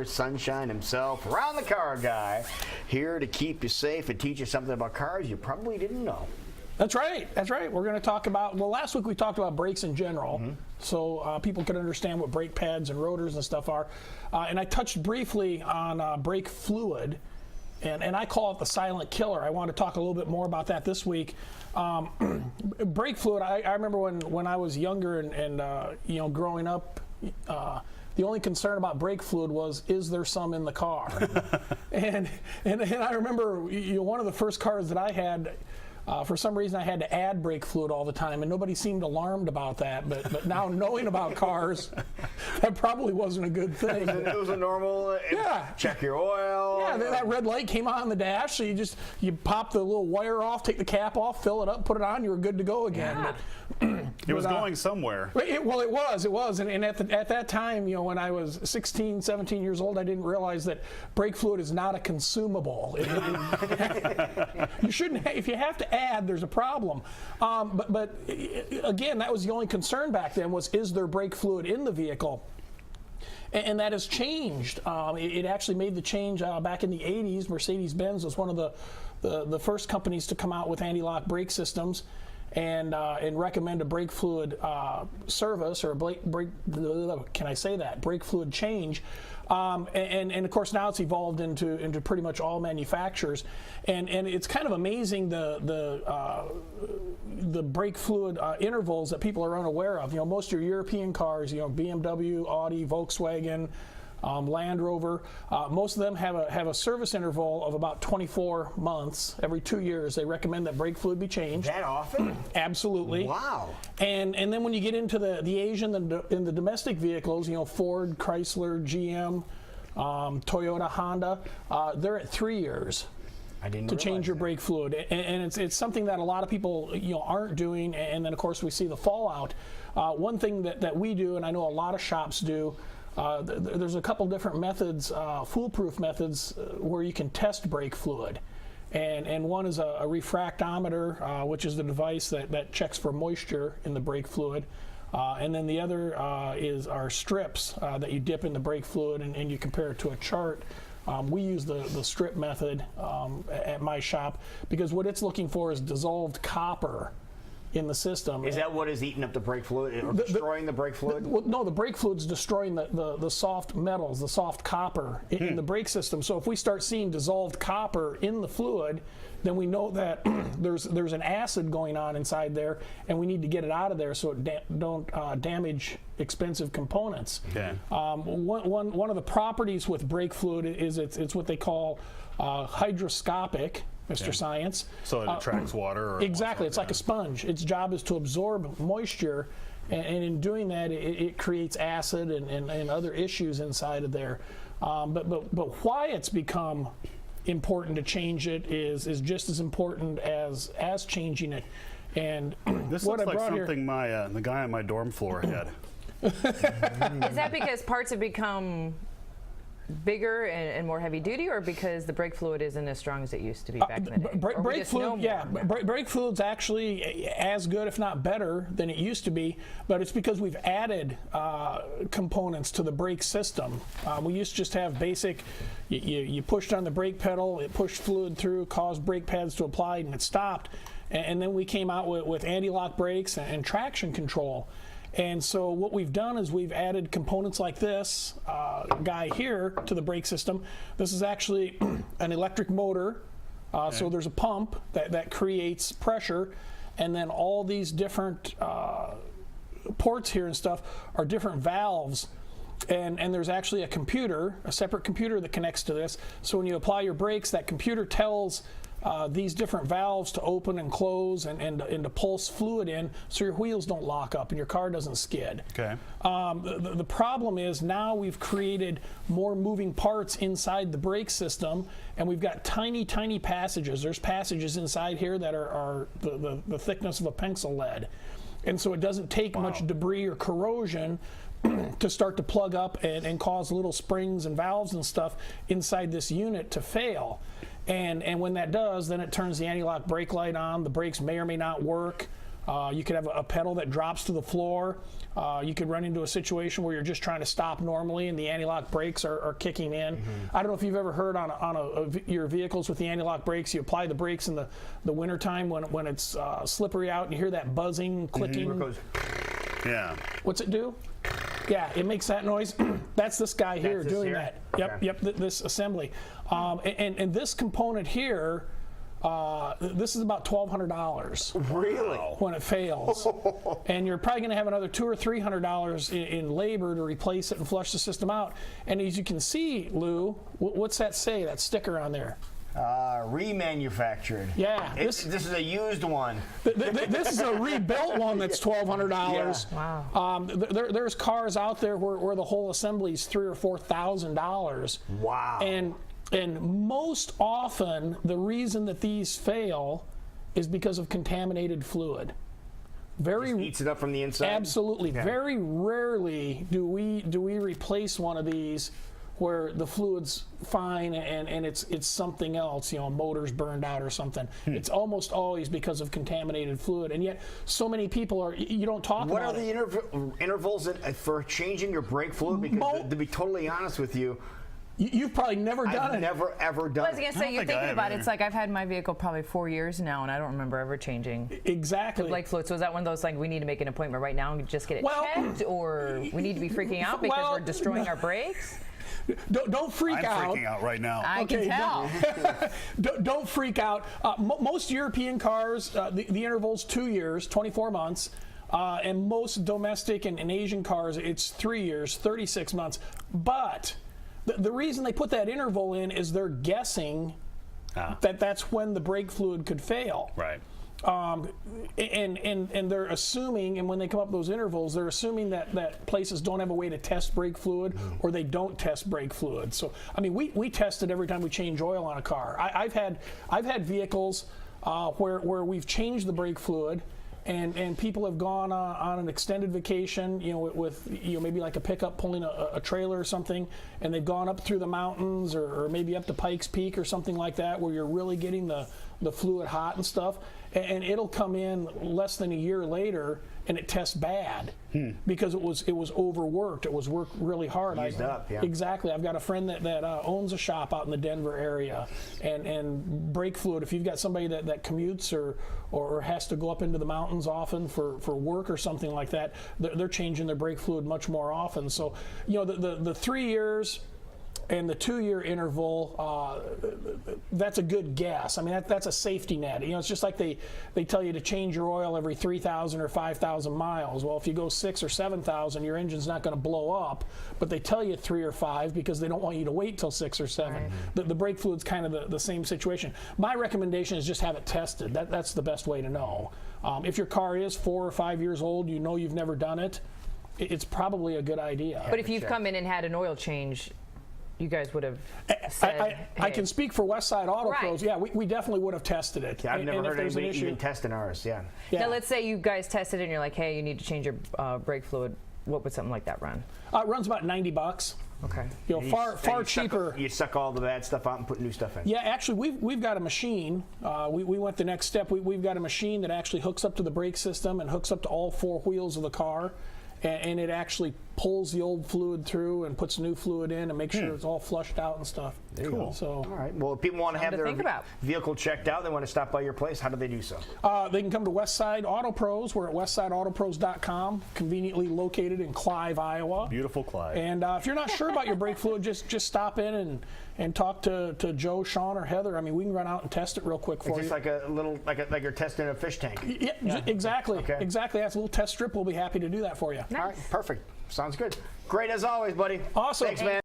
Sunshine himself, Around the Car Guy, here to keep you safe and teach you something about cars you probably didn't know. That's right. That's right. We're going to talk about, well, last week we talked about brakes in general, so people could understand what brake pads and rotors and stuff are. And I touched briefly on brake fluid, and I call it the silent killer. I want to talk a little bit more about that this week. Brake fluid, I remember when I was younger and growing up, the only concern about brake fluid was, is there some in the car? and I remember one of the first cars that I had, for some reason I had to add brake fluid all the time, and nobody seemed alarmed about that. But now knowing about cars, that probably wasn't a good thing. It was a normal, check your oil. Yeah, that red light came on the dash, so you pop the little wire off, take the cap off, fill it up, put it on, you were good to go again. Yeah. It was going somewhere. It was. And at that time, when I was 16, 17 years old, I didn't realize that brake fluid is not a consumable. You shouldn't, if you have to add, there's a problem. But again, that was the only concern back then was, is there brake fluid in the vehicle? And that has changed. It actually made the change back in the 80s. Mercedes-Benz was one of the first companies to come out with anti-lock brake systems and recommend a brake fluid service or a brake fluid change. And of course now it's evolved into pretty much all manufacturers, and it's kind of amazing the brake fluid intervals that people are unaware of. Most of your European cars, BMW, Audi, Volkswagen, Land Rover, most of them have a service interval of about 24 months. Every 2 years, they recommend that brake fluid be changed. That often? Absolutely. Wow. And then when you get into the Asian and the domestic vehicles, Ford, Chrysler, GM, Toyota, Honda, they're at 3 years. To change your brake fluid, and it's something that a lot of people aren't doing, and then of course we see the fallout. One thing that we do, and I know a lot of shops do, there's a couple different methods, foolproof methods, where you can test brake fluid. And one is a refractometer, which is the device that checks for moisture in the brake fluid. And then the other are strips that you dip in the brake fluid and you compare it to a chart. We use the strip method at my shop because what it's looking for is dissolved copper in the system. Is that what is eating up the brake fluid or destroying the brake fluid? No, the brake fluid's destroying the soft metals, the soft copper in the brake system. So if we start seeing dissolved copper in the fluid, then we know that there's an acid going on inside there, and we need to get it out of there so it don't damage expensive components. Okay. One of the properties with brake fluid is it's what they call hydroscopic. Mr. Science. So it attracts water? Exactly. It's like a sponge. Its job is to absorb moisture, and in doing that, it creates acid and other issues inside of there. But why it's become important to change it is just as important as changing it. And this looks like something the guy on my dorm floor had. Is that because parts have become bigger and more heavy duty, or because the brake fluid isn't as strong as it used to be back in the day? Brake fluid, brake fluid's actually as good, if not better, than it used to be, but it's because we've added components to the brake system. We used to just have basic, you pushed on the brake pedal, it pushed fluid through, caused brake pads to apply, and it stopped. And then we came out with anti-lock brakes and traction control. And so what we've done is we've added components like this guy here to the brake system. This is actually an electric motor. So there's a pump that creates pressure, and then all these different ports here and stuff are different valves. And there's actually a separate computer that connects to this. So when you apply your brakes, that computer tells these different valves to open and close and to pulse fluid in so your wheels don't lock up and your car doesn't skid. Okay. The problem is now we've created more moving parts inside the brake system, and we've got tiny passages. There's passages inside here that are the thickness of a pencil lead. And so it doesn't take much debris or corrosion to start to plug up and cause little springs and valves and stuff inside this unit to fail. And when that does, then it turns the anti-lock brake light on. The brakes may or may not work. You could have a pedal that drops to the floor. You could run into a situation where you're just trying to stop normally and the anti-lock brakes are kicking in. I don't know if you've ever heard on your vehicles with the anti-lock brakes, you apply the brakes in the wintertime when it's slippery out and you hear that buzzing, clicking. It goes, Yeah. What's it do? Yeah, it makes that noise. That's this guy here That's this doing here? that. Yep, Okay. yep, this assembly. And this component here, this is about $1,200 really? when it fails. And you're probably going to have another $200 or $300 in labor to replace it and flush the system out. And as you can see, Lou, what's that say, that sticker on there? Remanufactured. Yeah. This is a used one. This is a rebuilt one that's $1,200. Yeah. Wow. There's cars out there where the whole assembly is $3,000 or $4,000. Wow. And most often, the reason that these fail is because of contaminated fluid. Just eats it up from the inside? Absolutely. Yeah. Very rarely do we replace one of these where the fluid's fine and it's something else, a motor's burned out or something. It's almost always because of contaminated fluid, and yet so many people you don't talk What about are it. the intervals for changing your brake fluid? Because to be totally honest with you, You've probably never done I've it. never ever done I was it. going to say, you're think I thinking have about it. either. It's like I've had my vehicle probably 4 years now, and I don't remember ever changing Exactly. brake fluid. So is that one of those, like, we need to make an appointment right now and just get it Well- checked, or we need to be freaking out because Well, we're destroying our brakes? Don't freak I'm out. freaking out right now. I can tell. Don't freak out. Most European cars, the interval's 2 years, 24 months. And most domestic and Asian cars, it's 3 years, 36 months. But the reason they put that interval in is they're guessing that that's when the brake fluid could fail. Right. And they're assuming, and when they come up with those intervals, they're assuming that places don't have a way to test brake fluid, or they don't test brake fluid. So, I mean, we test it every time we change oil on a car. I've had vehicles where we've changed the brake fluid, and people have gone on an extended vacation, with maybe like a pickup pulling a trailer or something, and they've gone up through the mountains or maybe up to Pikes Peak or something like that, where you're really getting the fluid hot and stuff, and it'll come in less than a year later and it tests bad because it was overworked. It was worked really hard. Used up, yeah. Exactly. I've got a friend that owns a shop out in the Denver area, and brake fluid, if you've got somebody that commutes or has to go up into the mountains often for work or something like that, they're changing their brake fluid much more often. So, the 3 years and the 2 year interval, that's a good guess. I mean, that's a safety net. It's just like they tell you to change your oil every 3,000 or 5,000 miles. Well, if you go 6,000 or 7,000, your engine's not going to blow up, but they tell you 3 or 5 because they don't want you to wait till 6 or 7. Right. The brake fluid's kind of the same situation. My recommendation is just have it tested. That's the best way to know. If your car is 4 or 5 years old, you've never done it, it's probably a good idea. But if you've come in and had an oil change, you guys would have said, I can speak for Westside Auto Right. Pros. Yeah, we definitely would have tested it. I've And never if heard there's an anybody issue, even testing ours. Yeah. Now, let's say you guys tested it and you're like, hey, you need to change your brake fluid. What would something like that run? it runs about $90. Okay. Far cheaper. You suck all the bad stuff out and put new stuff in. Yeah, actually, we've got a machine. We went the next step. We've got a machine that actually hooks up to the brake system and hooks up to all 4 wheels of the car, and it actually pulls the old fluid through and puts new fluid in and makes sure it's all flushed out and stuff. Cool. So, All right. Well, if people want to have to their think about. vehicle checked out, they want to stop by your place, how do they do so? they can come to Westside Auto Pros. We're at westsideautopros.com, conveniently located in Clive, Iowa. Beautiful Clyde. And if you're not sure about your brake fluid, just stop in and talk to Joe, Sean, or Heather. I mean, we can run out and test it real quick for It's you. just like a little, like you're testing a fish tank. Yeah, exactly. Okay. Exactly. That's a little test strip. We'll be happy to do that for you. All right. Perfect. Sounds good. Great as always, buddy. Awesome. Thanks, man.